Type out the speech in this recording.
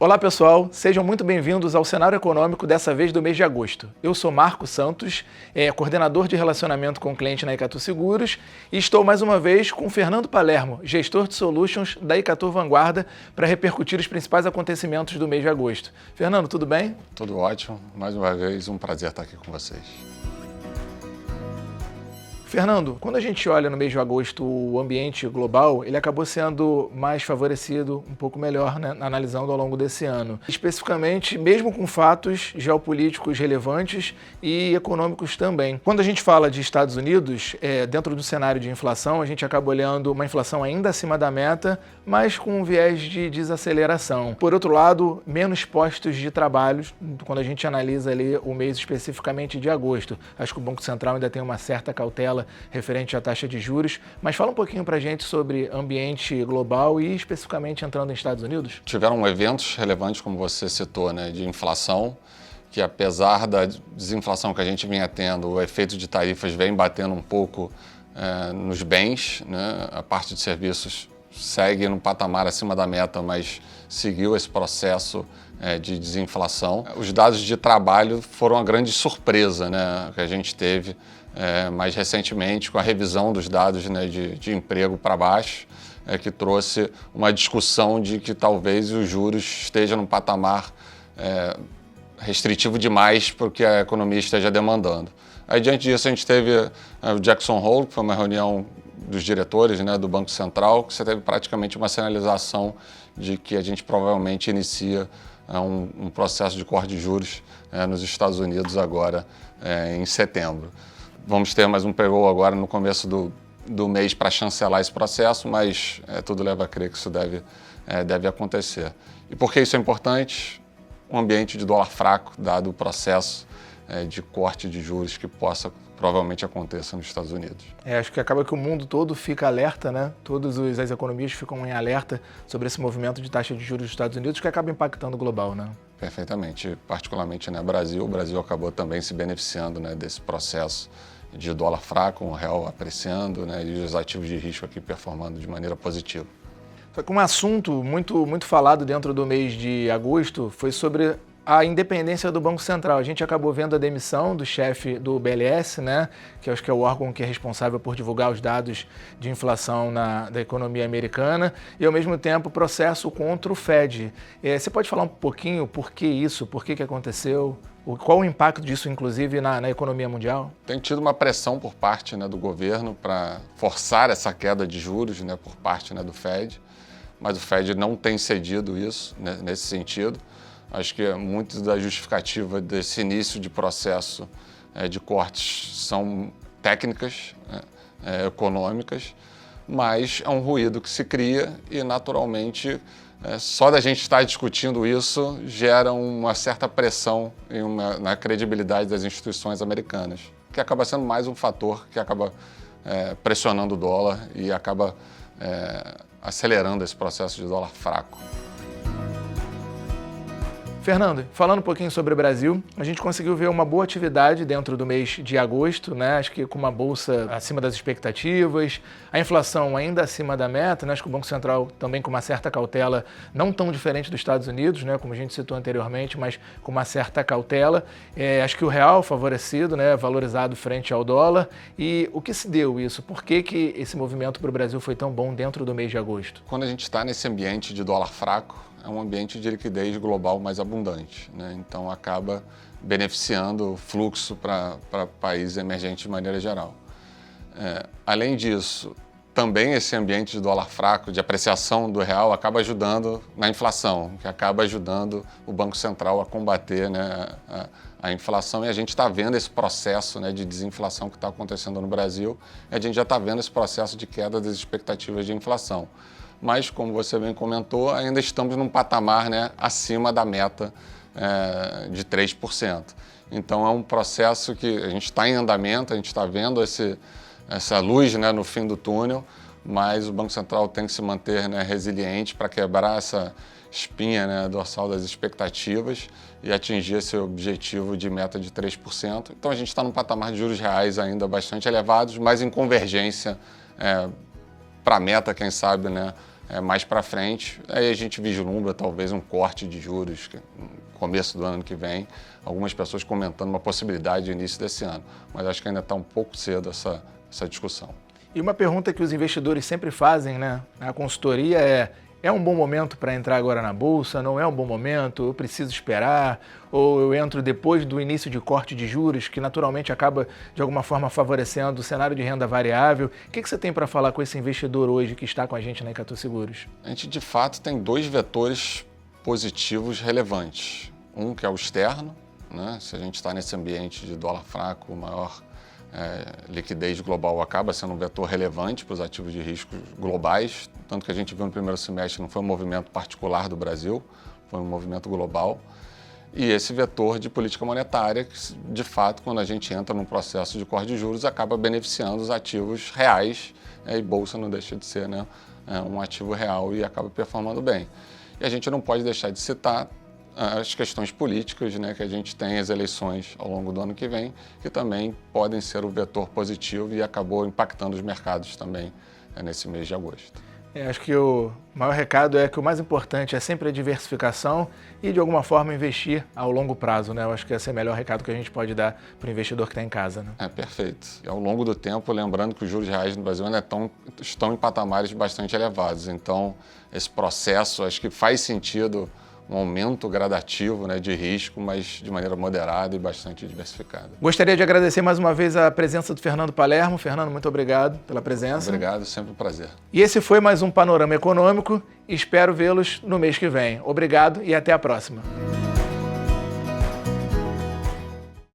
Olá pessoal, sejam muito bem-vindos ao Cenário Econômico, dessa vez do mês de agosto. Eu sou Marco Santos, coordenador de relacionamento com o cliente na Icatu Seguros e estou mais uma vez com Fernando Palermo, gestor de solutions da Icatu Vanguarda, para repercutir os principais acontecimentos do mês de agosto. Fernando, tudo bem? Tudo ótimo, mais uma vez um prazer estar aqui com vocês. Fernando, quando a gente olha no mês de agosto o ambiente global, ele acabou sendo mais favorecido, um pouco melhor, né, analisando ao longo desse ano. Especificamente, mesmo com fatos geopolíticos relevantes e econômicos também. Quando a gente fala de Estados Unidos, dentro do cenário de inflação, a gente acaba olhando uma inflação ainda acima da meta, mas com um viés de desaceleração. Por outro lado, menos postos de trabalho, quando a gente analisa ali o mês especificamente de agosto. Acho que o Banco Central ainda tem uma certa cautela referente à taxa de juros, mas fala um pouquinho para a gente sobre ambiente global e especificamente entrando nos Estados Unidos. Tiveram eventos relevantes, como você citou, né, de inflação, que apesar da desinflação que a gente vinha tendo, o efeito de tarifas vem batendo um pouco nos bens, né, a parte de serviços segue no patamar acima da meta, mas seguiu esse processo de desinflação. Os dados de trabalho foram uma grande surpresa, né, que a gente teve mais recentemente com a revisão dos dados, né, de emprego para baixo, que trouxe uma discussão de que talvez os juros estejam num patamar restritivo demais para o que a economia esteja demandando. Aí, diante disso, a gente teve o Jackson Hole, que foi uma reunião dos diretores, né, do Banco Central, que você teve praticamente uma sinalização de que a gente provavelmente inicia um processo de corte de juros nos Estados Unidos agora em setembro. Vamos ter mais um payroll agora no começo do mês para chancelar esse processo, mas tudo leva a crer que isso deve acontecer. E por que isso é importante? Um ambiente de dólar fraco, dado o processo de corte de juros que possa provavelmente aconteça nos Estados Unidos. Acho que acaba que o mundo todo fica alerta, né? Todas as economias ficam em alerta sobre esse movimento de taxa de juros dos Estados Unidos, que acaba impactando o global, né? Perfeitamente, particularmente no Brasil. O Brasil acabou também se beneficiando, né, desse processo de dólar fraco, o real apreciando, né, e os ativos de risco aqui performando de maneira positiva. Só que um assunto muito falado dentro do mês de agosto foi sobre a independência do Banco Central. A gente acabou vendo a demissão do chefe do BLS, né, que acho que é o órgão que é responsável por divulgar os dados de inflação da economia americana, e ao mesmo tempo o processo contra o Fed. Você pode falar um pouquinho por que isso, por que aconteceu? Qual o impacto disso, inclusive, na economia mundial? Tem tido uma pressão por parte, né, do governo para forçar essa queda de juros, né, por parte, né, do Fed, mas o Fed não tem cedido isso, né, nesse sentido. Acho que muito da justificativa desse início de processo de cortes são técnicas, né, econômicas, mas é um ruído que se cria e, naturalmente, só da gente estar discutindo isso gera uma certa pressão na credibilidade das instituições americanas, que acaba sendo mais um fator que acaba pressionando o dólar e acaba acelerando esse processo de dólar fraco. Fernando, falando um pouquinho sobre o Brasil, a gente conseguiu ver uma boa atividade dentro do mês de agosto, né? Acho que com uma bolsa acima das expectativas, a inflação ainda acima da meta, né? Acho que o Banco Central também com uma certa cautela, não tão diferente dos Estados Unidos, né? Como a gente citou anteriormente, mas com uma certa cautela. Acho que o real favorecido, né? Valorizado frente ao dólar. E o que se deu isso? Por que esse movimento para o Brasil foi tão bom dentro do mês de agosto? Quando a gente está nesse ambiente de dólar fraco, é um ambiente de liquidez global mais abundante, né? Então acaba beneficiando o fluxo para países emergentes de maneira geral. Além disso, também esse ambiente de dólar fraco, de apreciação do real, acaba ajudando na inflação, que acaba ajudando o Banco Central a combater, né, a inflação, e a gente está vendo esse processo, né, de desinflação que está acontecendo no Brasil, e a gente já está vendo esse processo de queda das expectativas de inflação. Mas, como você bem comentou, ainda estamos num patamar, né, acima da meta de 3%. Então, é um processo que a gente está em andamento, a gente está vendo essa luz, né, no fim do túnel, mas o Banco Central tem que se manter, né, resiliente para quebrar essa espinha, né, dorsal das expectativas e atingir esse objetivo de meta de 3%. Então, a gente está num patamar de juros reais ainda bastante elevados, mas em convergência para a meta, quem sabe, né, mais para frente. Aí a gente vislumbra talvez um corte de juros no começo do ano que vem, algumas pessoas comentando uma possibilidade de início desse ano, mas acho que ainda está um pouco cedo essa discussão. E uma pergunta que os investidores sempre fazem, né, na consultoria é um bom momento para entrar agora na Bolsa? Não é um bom momento? Eu preciso esperar? Ou eu entro depois do início de corte de juros, que naturalmente acaba, de alguma forma, favorecendo o cenário de renda variável? O que você tem para falar com esse investidor hoje que está com a gente na Icatu Seguros? A gente, de fato, tem dois vetores positivos relevantes. Um que é o externo, né? Se a gente está nesse ambiente de dólar fraco, maior liquidez global acaba sendo um vetor relevante para os ativos de risco globais, tanto que a gente viu no primeiro semestre não foi um movimento particular do Brasil, foi um movimento global. E esse vetor de política monetária, que de fato, quando a gente entra num processo de corte de juros, acaba beneficiando os ativos reais, e Bolsa não deixa de ser, né, um ativo real e acaba performando bem. E a gente não pode deixar de citar as questões políticas, né, que a gente tem as eleições ao longo do ano que vem, que também podem ser um vetor positivo e acabou impactando os mercados também nesse mês de agosto. Acho que o maior recado é que o mais importante é sempre a diversificação e, de alguma forma, investir ao longo prazo, né? Eu acho que esse é o melhor recado que a gente pode dar para o investidor que está em casa, né? Perfeito. E ao longo do tempo, lembrando que os juros reais no Brasil ainda estão em patamares bastante elevados. Então, esse processo, acho que faz sentido um aumento gradativo, né, de risco, mas de maneira moderada e bastante diversificada. Gostaria de agradecer mais uma vez a presença do Fernando Palermo. Fernando, muito obrigado pela presença. Obrigado, sempre um prazer. E esse foi mais um Panorama Econômico. Espero vê-los no mês que vem. Obrigado e até a próxima.